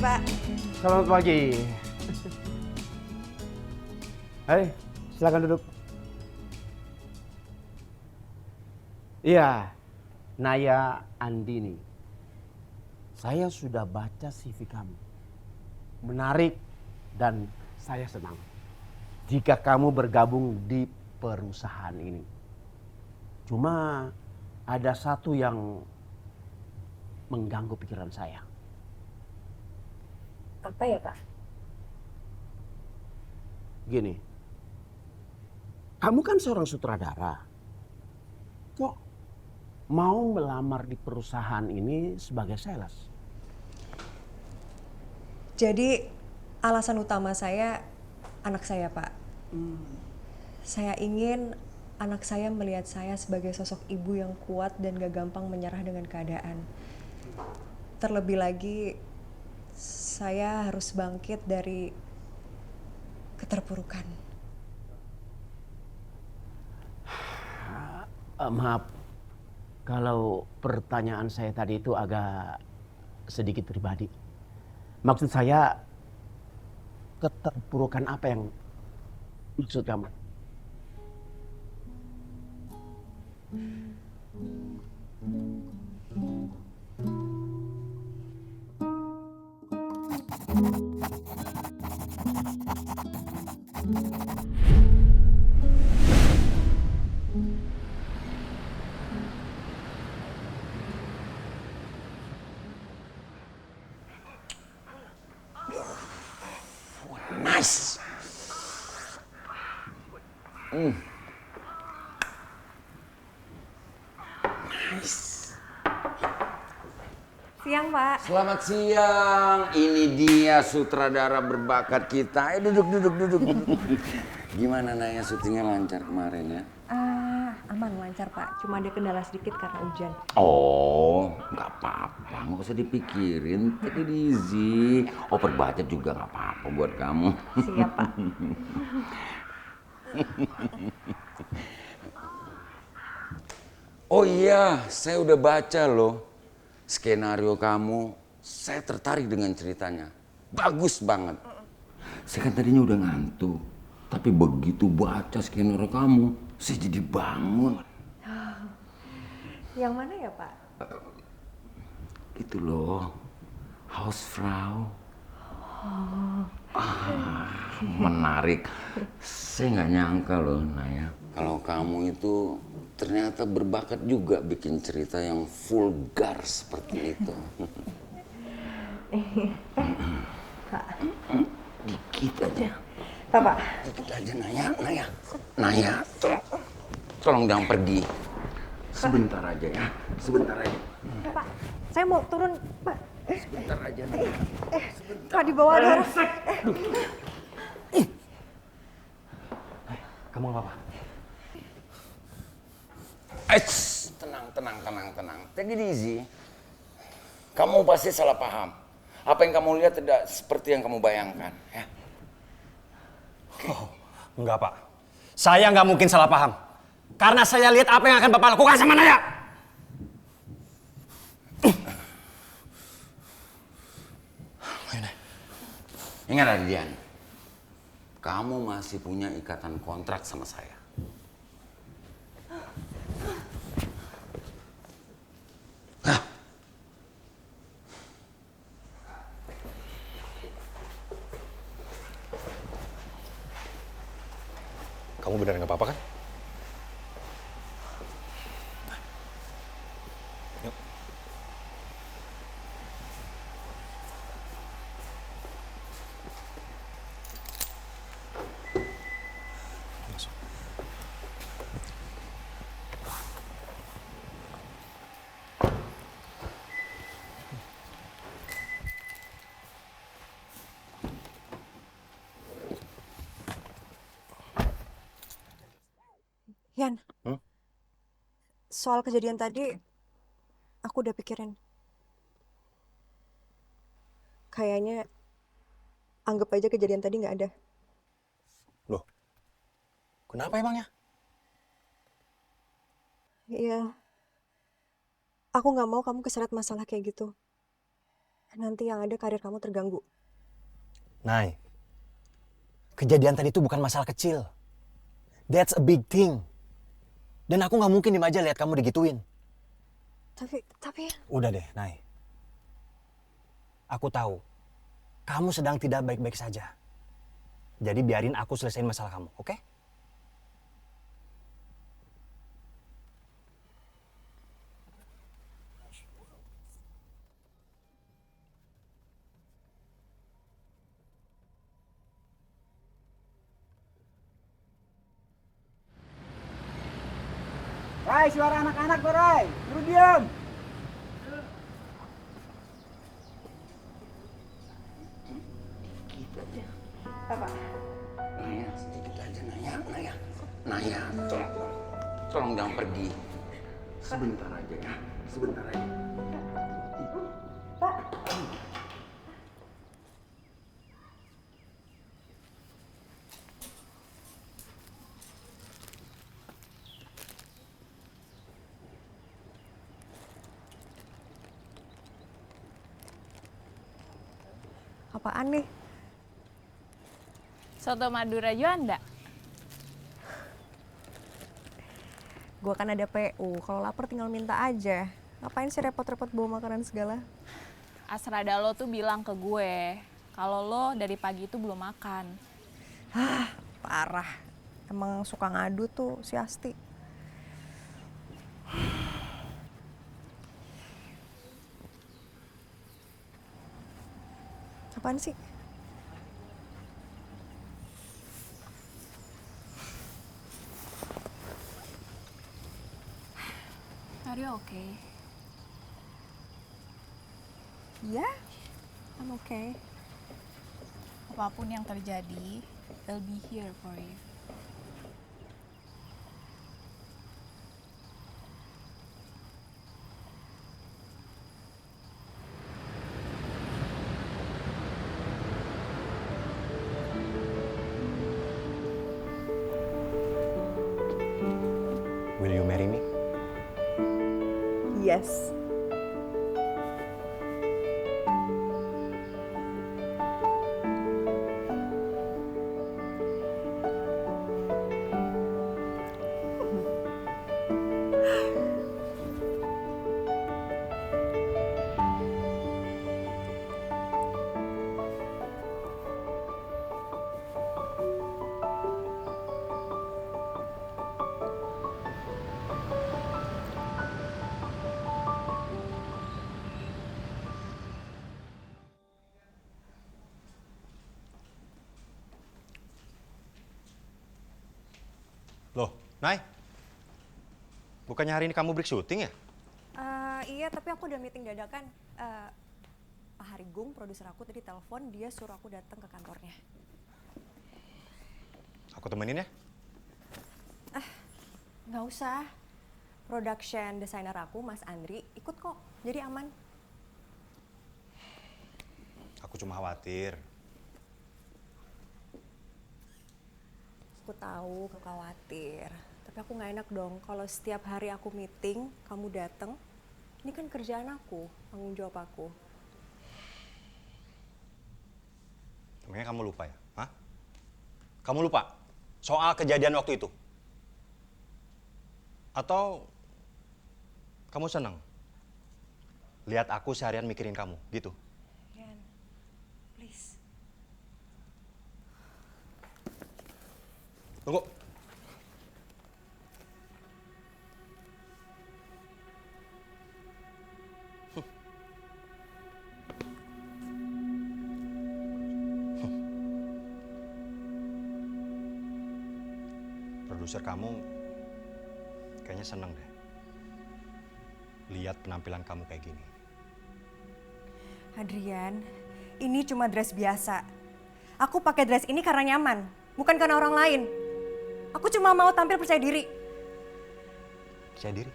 Pak. Selamat pagi. Hai, silakan duduk. Iya, Naya Andini. Saya sudah baca CV kamu. Menarik dan saya senang jika kamu bergabung di perusahaan ini. Cuma ada satu yang mengganggu pikiran saya. Apa ya, Pak? Gini, kamu kan seorang sutradara. Kok mau melamar di perusahaan ini sebagai sales? Jadi alasan utama saya anak saya, Pak. Saya ingin anak saya melihat saya sebagai sosok ibu yang kuat dan gak gampang menyerah dengan keadaan. Terlebih lagi, saya harus bangkit dari keterpurukan. Maaf, kalau pertanyaan saya tadi itu agak sedikit pribadi. Maksud saya, keterpurukan apa yang maksud kamu? Nice. Nice. Siang, Pak. Selamat siang. Ini dia sutradara berbakat kita. Duduk. Gimana Naya, syutingnya lancar kemarin ya? Aman, lancar, Pak. Cuma ada kendala sedikit karena hujan. Oh, nggak apa-apa. Nggak usah dipikirin. Take it easy. Over budget juga nggak apa-apa buat kamu. Siap, Pak. Oh iya, saya udah baca loh skenario kamu. Saya tertarik dengan ceritanya. Bagus banget. Saya kan tadinya udah ngantuk. Tapi begitu baca skenario kamu, saya jadi bangun. Yang mana ya, Pak? Itu loh, Hausfrau. Menarik. Saya nggak nyangka loh, Naya. Kalau kamu itu ternyata berbakat juga bikin cerita yang vulgar seperti itu. Pak. Dikit aja. Pak. Dikit aja, Naya, tolong jangan pergi. Sebentar aja ya, sebentar aja. Pak, saya mau turun, Pak. Sebentar aja, Naya. Pak, di bawah ada orang. Kamu nggak apa-apa? Tenang. Take it easy. Kamu pasti salah paham. Apa yang kamu lihat tidak seperti yang kamu bayangkan, ya. Oh, enggak, Pak. Saya nggak mungkin salah paham. Karena saya lihat apa yang akan Bapak lakukan sama Naya. Ingat, Ardian. Kamu masih punya ikatan kontrak sama saya. Kamu benar nggak apa-apa kan? Yuk. Masuk. Yan, soal kejadian tadi, aku udah pikirin. Kayaknya anggap aja kejadian tadi nggak ada. Loh, kenapa emangnya? Iya, aku nggak mau kamu keseret masalah kayak gitu. nanti yang ada karir kamu terganggu. Nay, kejadian tadi itu bukan masalah kecil. That's a big thing. Dan aku nggak mungkin diem aja lihat kamu digituin. Tapi... Udah deh, Nay. Aku tahu, kamu sedang tidak baik-baik saja. Jadi biarin aku selesaiin masalah kamu, oke? Rai, suara anak-anak tuh, Rai. Suruh diam. Naya, sedikit aja Naya. Naya, tolong jangan pergi. Sebentar aja ya, sebentar aja. apaan nih? Soto Madura Juanda. Gua kan ada PU, kalau lapar tinggal minta aja. Ngapain sih repot-repot bawa makanan segala? Asrada lo tuh bilang ke gue kalau lo dari pagi itu belum makan. Parah. Emang suka ngadu tuh si Asti. Apaan sih? Are you okay? Ya, I'm okay. Apapun yang terjadi, I'll be here for you. Will you marry me? Yes. Loh, Nay. Bukannya hari ini kamu break syuting ya? Iya, tapi aku udah meeting dadakan. Pak Harigung, produser aku tadi telepon, dia suruh aku datang ke kantornya. Aku temenin ya? Nggak usah. Production designer aku, Mas Andri, ikut kok. Jadi aman. Aku cuma khawatir. Aku tahu, kamu khawatir. Tapi aku nggak enak dong kalau setiap hari aku meeting, kamu datang. Ini kan kerjaan aku, tanggung jawab aku. Emangnya kamu lupa ya? Hah? Kamu lupa soal kejadian waktu itu? Atau kamu senang lihat aku seharian mikirin kamu, gitu? Rian, please. Tunggu. Produser kamu kayaknya seneng deh lihat penampilan kamu kayak gini. Adrian, ini cuma dress biasa. Aku pakai dress ini karena nyaman, bukan karena orang lain. Aku cuma mau tampil percaya diri. Percaya diri?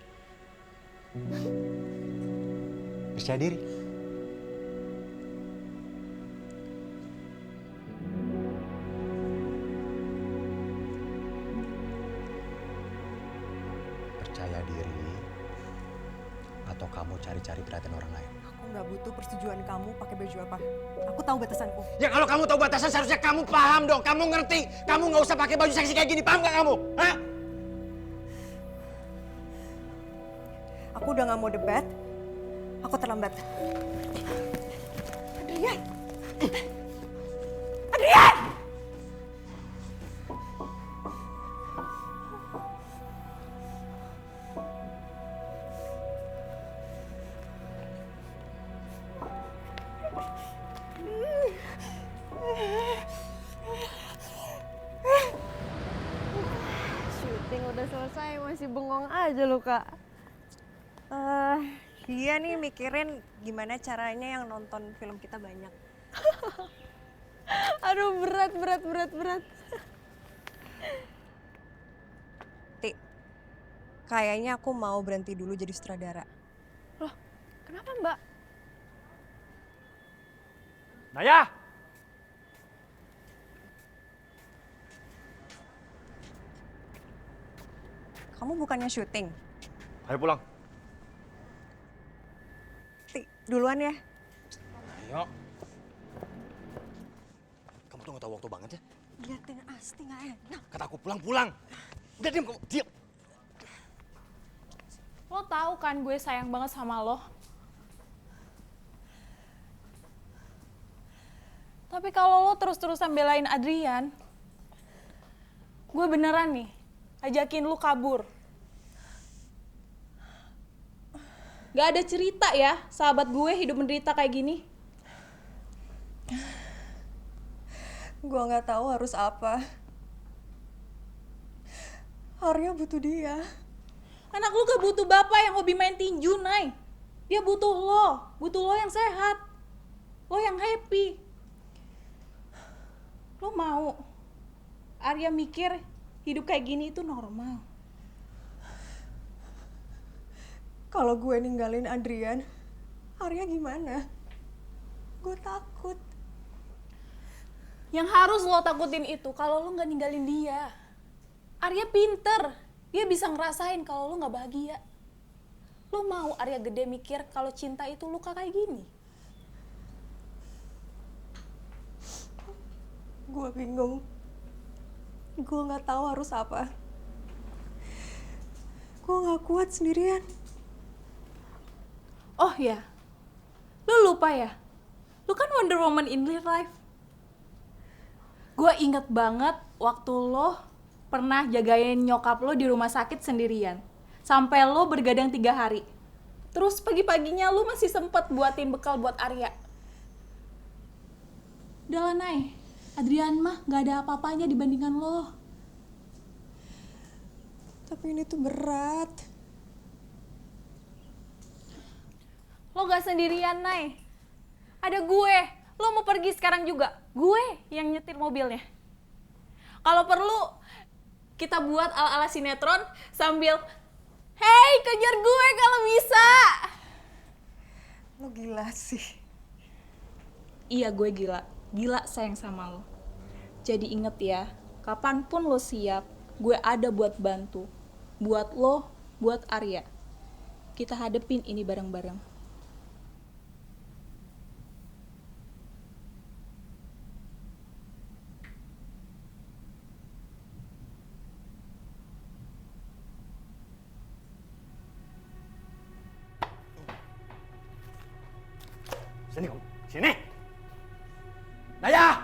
Percaya diri? Percaya diri atau kamu cari-cari perhatian orang lain? Aku nggak butuh persetujuan kamu pakai baju apa. Aku tahu batasanku. Ya kalau kamu tahu batasan seharusnya kamu paham dong. Kamu ngerti. Kamu nggak usah pakai baju seksi kayak gini. Paham nggak kamu? Hah? Aku udah nggak mau debat. Aku terlambat. Adrian! Adrian! Syuting udah selesai, masih bengong aja lu, Kak. Dia nih mikirin gimana caranya yang nonton film kita banyak. Aduh, berat. Ti, kayaknya aku mau berhenti dulu jadi sutradara. Loh, kenapa, Mbak? Naya! Kamu bukannya syuting? Ayo pulang. Ti, duluan ya. Ayo. Kamu tuh gak tahu waktu banget ya? Liatin Asti nggak enak. Kata aku pulang. Udah diam kamu, diam. Lo tahu kan gue sayang banget sama lo. Tapi kalau lo terus-terusan belain Adrian, gue beneran nih ajakin lu kabur. Gak ada cerita ya sahabat gue hidup menderita kayak gini. Gua nggak tahu harus apa. Arya butuh dia. Anak lu gak butuh bapak yang hobi main tinju, Nay. Dia butuh lo yang sehat, lo yang happy. Lo mau Arya mikir hidup kayak gini itu normal. Kalau gue ninggalin Adrian, Arya gimana? Gue takut. Yang harus lo takutin itu kalau lo nggak ninggalin dia. Arya pinter, dia bisa ngerasain kalau lo nggak bahagia. Lo mau Arya gede mikir kalau cinta itu luka kayak gini? Gue bingung. Gue nggak tahu harus apa. Gue nggak kuat sendirian. Oh ya, lo lupa ya? Lo kan Wonder Woman in real life. Gue inget banget waktu lo pernah jagain nyokap lo di rumah sakit sendirian. Sampai lo bergadang 3 hari. Terus pagi-paginya lo masih sempet buatin bekal buat Arya. Udah lah, Nay. Adrian mah gak ada apa-apanya dibandingkan lo. Tapi ini tuh berat. Lo gak sendirian, Nay. Ada gue. Lo mau pergi sekarang juga. Gue yang nyetir mobilnya. Kalau perlu, kita buat ala-ala sinetron sambil, "Hey, kejar gue kalau bisa." Lo gila sih. Iya, gue gila. Gila sayang sama lo. Jadi inget ya, kapanpun lo siap, gue ada buat bantu. Buat lo, buat Arya. Kita hadepin ini bareng-bareng. Sini kamu, sini. Naya!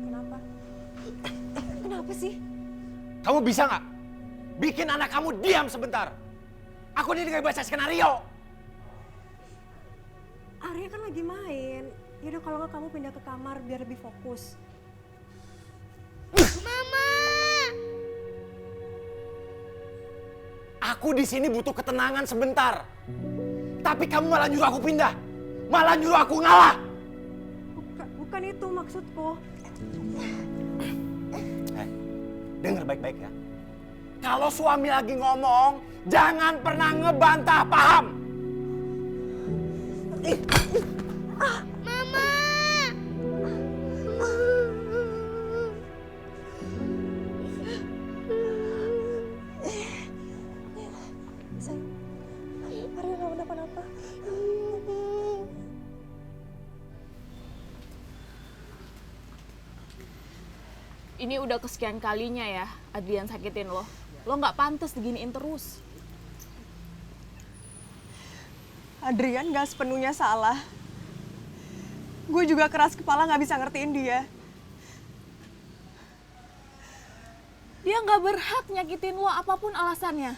Kenapa? Kenapa sih? Kamu bisa nggak bikin anak kamu diam sebentar? Aku ini lagi baca skenario. Arya kan lagi main. Yaudah kalau nggak kamu pindah ke kamar biar lebih fokus. Aku di sini butuh ketenangan sebentar. Tapi kamu malah nyuruh aku pindah. Malah nyuruh aku ngalah. Bukan itu maksudku. Dengar baik-baik ya. Kalau suami lagi ngomong, jangan pernah ngebantah, paham? Sayang, Arya nggak kenapa-napa Ini udah kesekian kalinya ya Adrian sakitin lo. Lo nggak pantas diginiin terus. Adrian gak sepenuhnya salah. Gue juga keras kepala gak bisa ngertiin dia. Dia nggak berhak nyakitin lo apapun alasannya.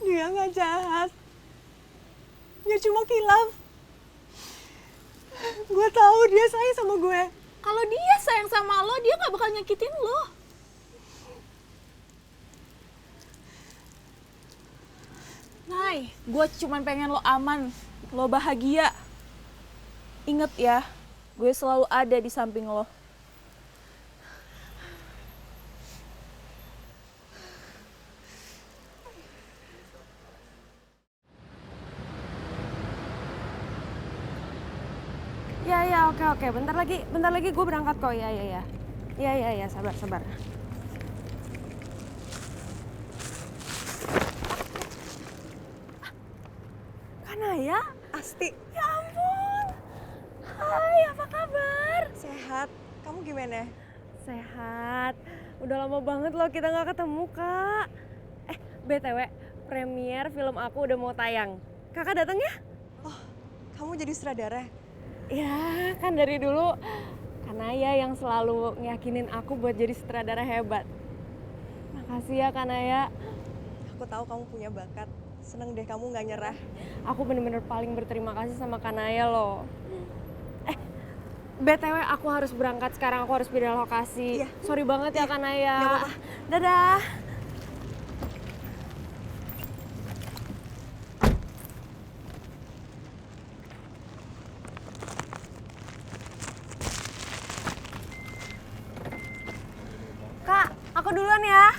Dia gak jahat. Dia cuma kilaf. Gue tahu dia sayang sama gue. Kalau dia sayang sama lo, dia nggak bakal nyakitin lo. Nay, gue cuman pengen lo aman, lo bahagia. Ingat ya, gue selalu ada di samping lo. Ya, oke. Bentar lagi gue berangkat kok. Ya, sabar. Kanaya? Asti, Ya ampun. Hai, apa kabar? sehat. Kamu gimana? Sehat. Udah lama banget loh kita nggak ketemu, Kak. BTW, premier film aku udah mau tayang. Kakak datang ya? Kamu jadi sutradara? Ya, kan dari dulu Kanaya yang selalu ngeyakinin aku buat jadi sutradara hebat. Makasih ya Kanaya. Aku tahu kamu punya bakat. Seneng deh kamu gak nyerah. Aku bener-bener paling berterima kasih sama Kanaya loh. BTW aku harus berangkat sekarang, aku harus pindah lokasi. Iya. Sorry banget ya Kanaya. Nggak apa-apa. Dadah. Kak, aku duluan ya.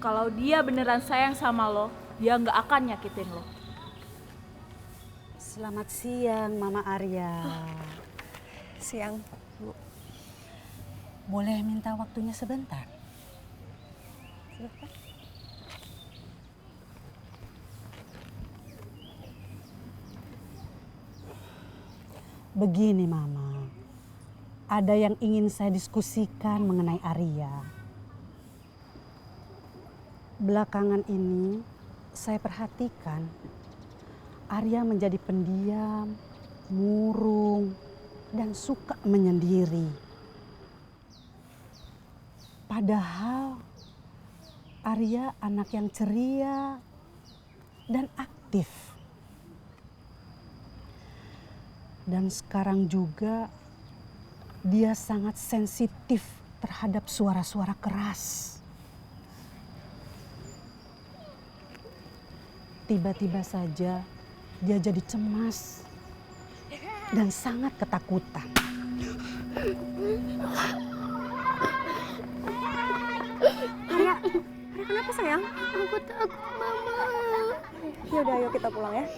Kalau dia beneran sayang sama lo, dia nggak akan nyakitin lo. Selamat siang, Mama Arya. Siang. Boleh minta waktunya sebentar? Begini, Mama. Ada yang ingin saya diskusikan mengenai Arya. Belakangan ini saya perhatikan Arya menjadi pendiam, murung, dan suka menyendiri. Padahal Arya anak yang ceria dan aktif. Dan sekarang juga dia sangat sensitif terhadap suara-suara keras. Tiba-tiba saja dia jadi cemas dan sangat ketakutan. Arya kenapa sayang? Aku takut, Mama. Ya udah, ayo kita pulang ya.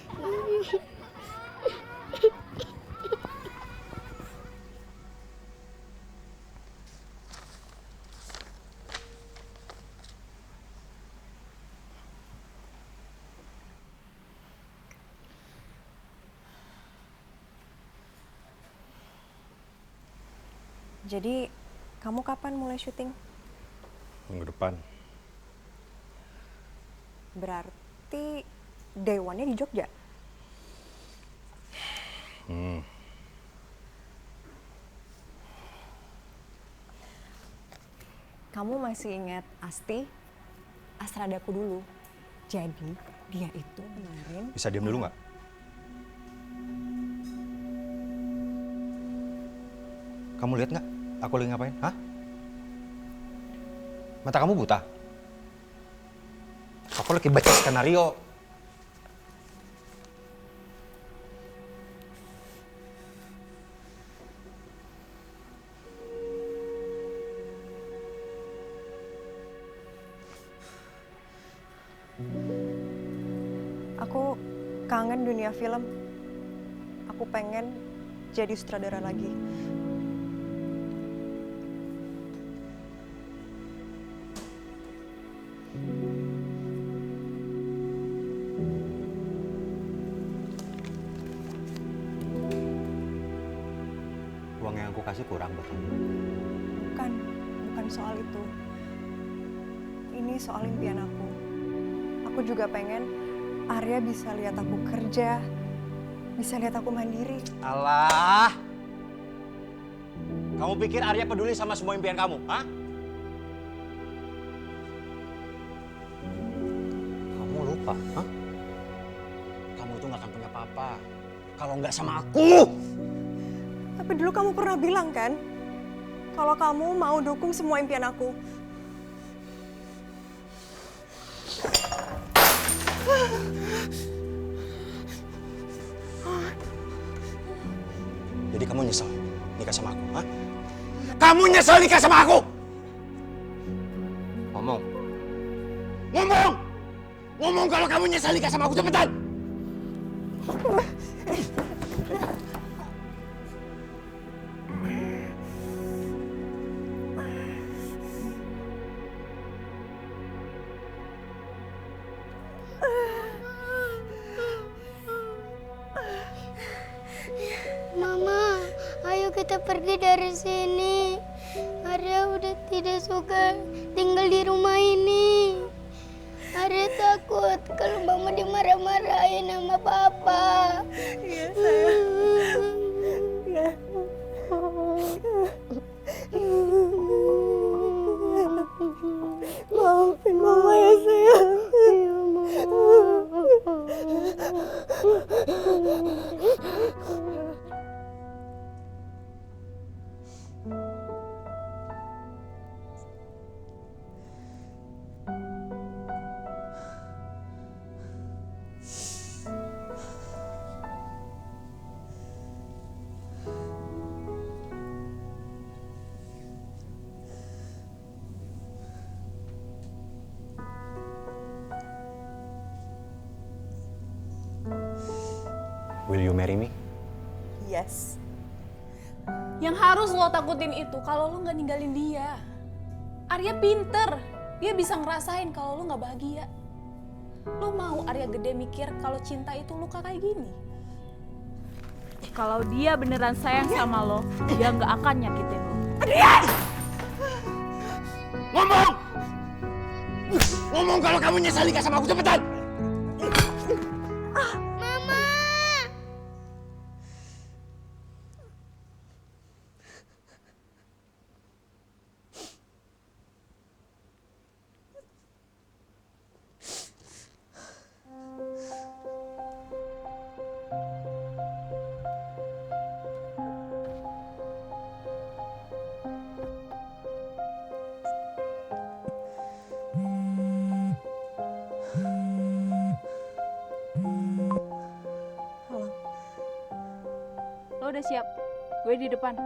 Jadi, kamu kapan mulai syuting? Minggu depan. Berarti day one-nya di Jogja? Kamu masih ingat Asti? Astradaku dulu. Jadi, dia itu kemarin... Bisa diam dulu nggak? Kamu lihat nggak? Aku lagi ngapain? Hah? Mata kamu buta? Aku lagi baca skenario. kangen dunia film. Aku pengen jadi sutradara lagi. Uang yang aku kasih kurang buat kamu. Bukan soal itu. Ini soal impian aku. Aku juga pengen Arya bisa lihat aku kerja, bisa lihat aku mandiri. Alah. Kamu pikir Arya peduli sama semua impian kamu, hah? Kamu lupa, hah? Kamu itu nggak akan punya apa-apa kalau nggak sama aku. Tapi dulu kamu pernah bilang kan, kalau kamu mau dukung semua impian aku. Jadi kamu nyesel nikah sama aku, hah? Kamu nyesel nikah sama aku? Ngomong. Ngomong! Ngomong kalau kamu nyesel nikah sama aku, cepetan! Mama, ayo kita pergi dari sini. Arya udah tidak suka tinggal di rumah ini. Arya takut kalau Mama dimarah-marahin sama Papa. Iya, sayang. Maafin Mama ya, sayang. Will you marry me? Yes. Yang harus lo takutin itu kalau lo nggak ninggalin dia. Arya pinter, dia bisa ngerasain kalau lo nggak bahagia. Lo mau Arya gede mikir kalau cinta itu luka kayak gini? Kalau dia beneran sayang sama lo, dia nggak akan nyakitin lo. Adrian! Ngomong! Ngomong kalau kamu nyesal nikah sama aku, cepetan! Mama! Lo udah siap? Gue di depan.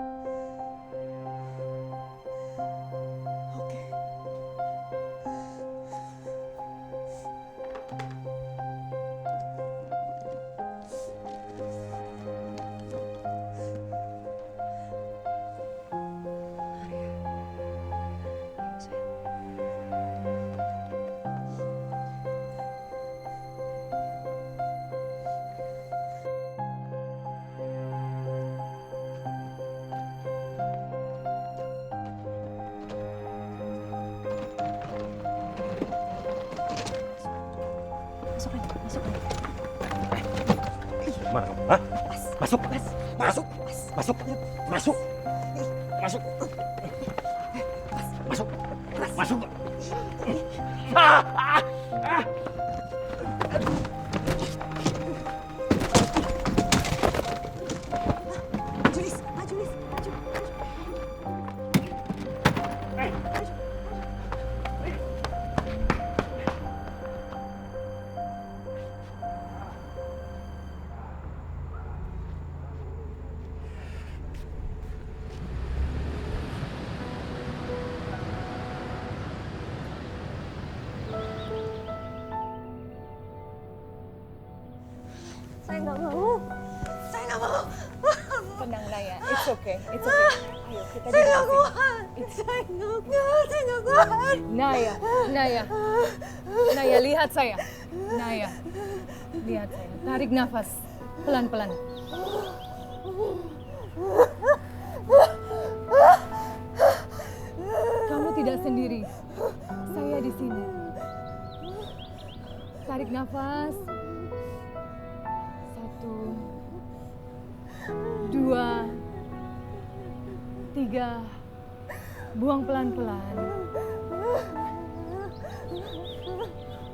Mana kamu? Hah? Masuk. Masuk. Masuk. Masuk. Masuk. Masuk. Masuk. Tenang Naya, it's okay. Ayo kita duduk. Saya nggak kuat. Naya, lihat saya. Naya, lihat saya. Tarik nafas, pelan-pelan. Kamu tidak sendiri. Saya di sini. Tarik nafas. 1, 2, 3. Buang pelan-pelan.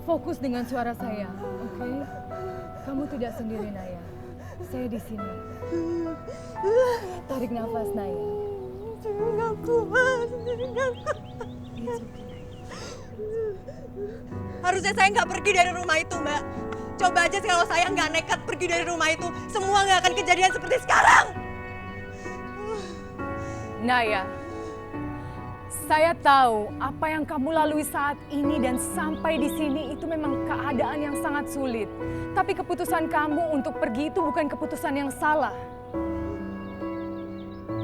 Fokus dengan suara saya, oke? Kamu tidak sendiri, Naya. Saya di sini. Tarik nafas, Naya. Nggak kuat. Harusnya saya nggak pergi dari rumah itu, Mbak. Coba aja kalau saya nggak nekat pergi dari rumah itu, semua nggak akan kejadian seperti sekarang. Naya, saya tahu apa yang kamu lalui saat ini dan sampai di sini itu memang keadaan yang sangat sulit. Tapi keputusan kamu untuk pergi itu bukan keputusan yang salah.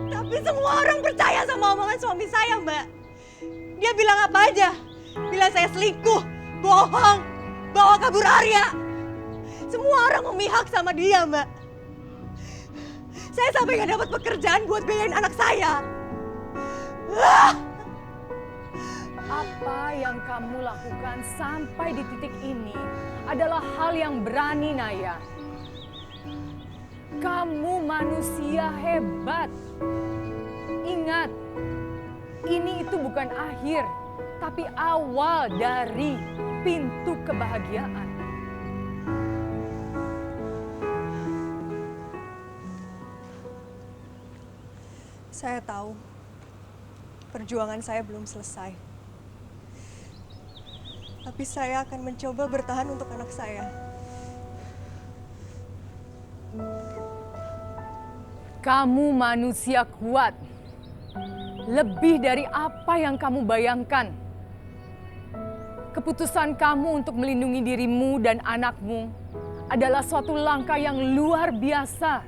Tapi semua orang percaya sama omongan suami saya, Mbak. Dia bilang apa aja? Bilang saya selingkuh, bohong, bawa kabur Arya. Semua orang memihak sama dia, Mbak. Saya sampai gak dapat pekerjaan buat biayain anak saya. Apa yang kamu lakukan sampai di titik ini adalah hal yang berani, Naya. Kamu manusia hebat. Ingat, ini itu bukan akhir, tapi awal dari pintu kebahagiaan. Saya tahu perjuangan saya belum selesai. Tapi saya akan mencoba bertahan untuk anak saya. Kamu manusia kuat. Lebih dari apa yang kamu bayangkan. Keputusan kamu untuk melindungi dirimu dan anakmu adalah suatu langkah yang luar biasa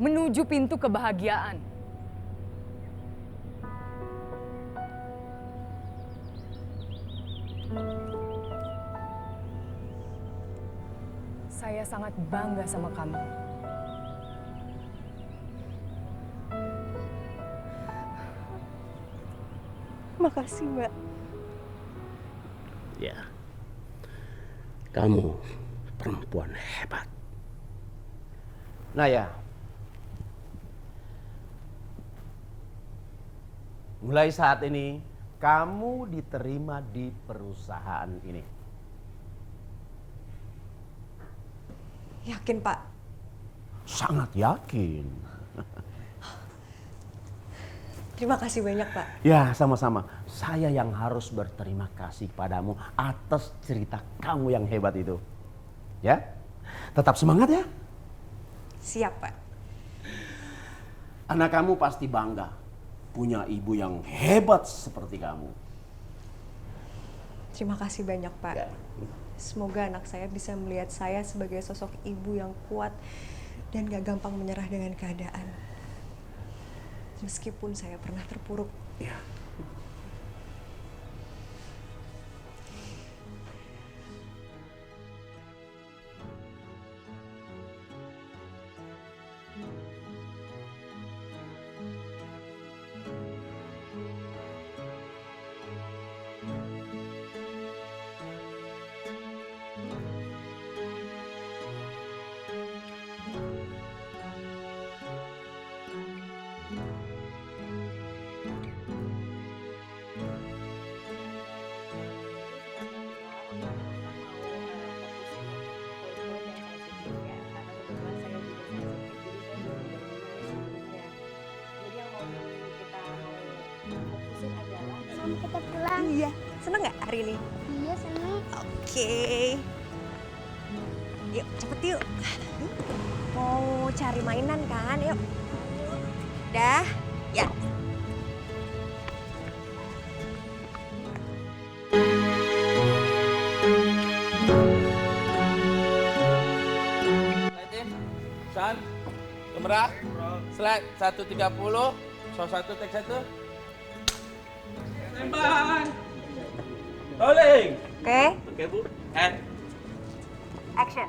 menuju pintu kebahagiaan. Saya sangat bangga sama kamu. Makasih, Mbak. Ya, kamu perempuan hebat. Naya, mulai saat ini kamu diterima di perusahaan ini. Yakin, Pak? Sangat yakin. Terima kasih banyak, Pak. Ya, sama-sama. Saya yang harus berterima kasih padamu atas cerita kamu yang hebat itu. Ya, tetap semangat ya. Siap, Pak. Anak kamu pasti bangga punya ibu yang hebat seperti kamu. Terima kasih banyak, Pak. Ya. Semoga anak saya bisa melihat saya sebagai sosok ibu yang kuat dan gak gampang menyerah dengan keadaan. Meskipun saya pernah terpuruk. Ya. Kita pulang. Iya, seneng gak hari ini? Iya, seneng. Oke. Yuk, cepet yuk. Mau cari mainan kan? Yuk. Dah, ya. San, Kamera, slide 130, so 1 take 1. Tembak. Rolling. Oke. Oke, Bu. And Action.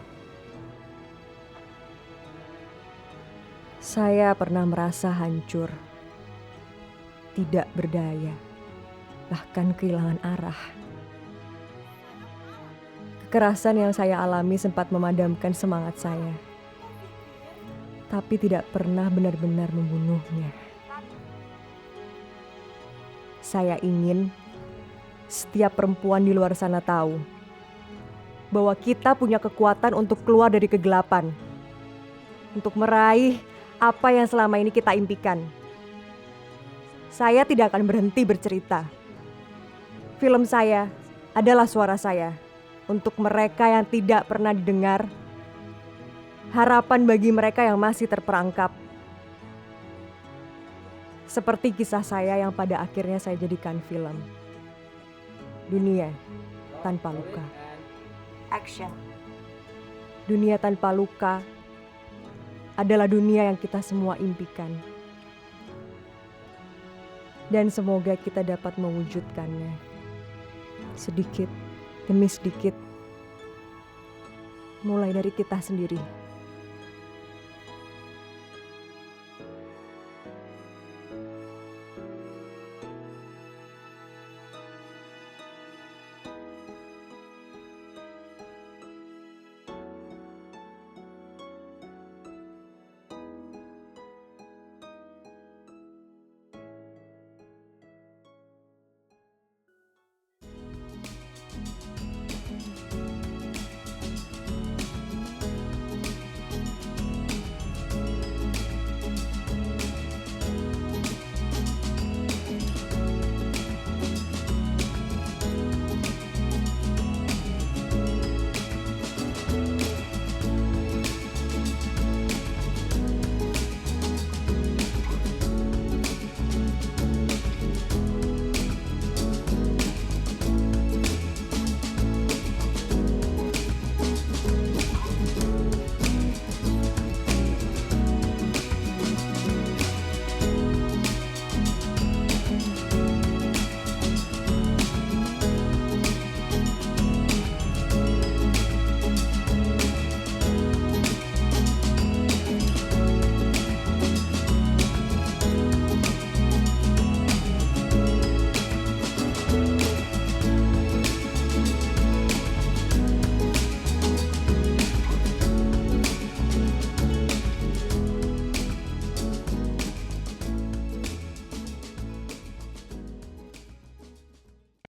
Saya pernah merasa hancur, tidak berdaya, bahkan kehilangan arah. Kekerasan yang saya alami sempat memadamkan semangat saya, tapi tidak pernah benar-benar membunuhnya. Saya ingin setiap perempuan di luar sana tahu bahwa kita punya kekuatan untuk keluar dari kegelapan, untuk meraih apa yang selama ini kita impikan. Saya tidak akan berhenti bercerita. Film saya adalah suara saya untuk mereka yang tidak pernah didengar, harapan bagi mereka yang masih terperangkap. Seperti kisah saya yang pada akhirnya saya jadikan film. Dunia tanpa luka. Action. Dunia tanpa luka adalah dunia yang kita semua impikan. Dan semoga kita dapat mewujudkannya. Sedikit demi sedikit. Mulai dari kita sendiri.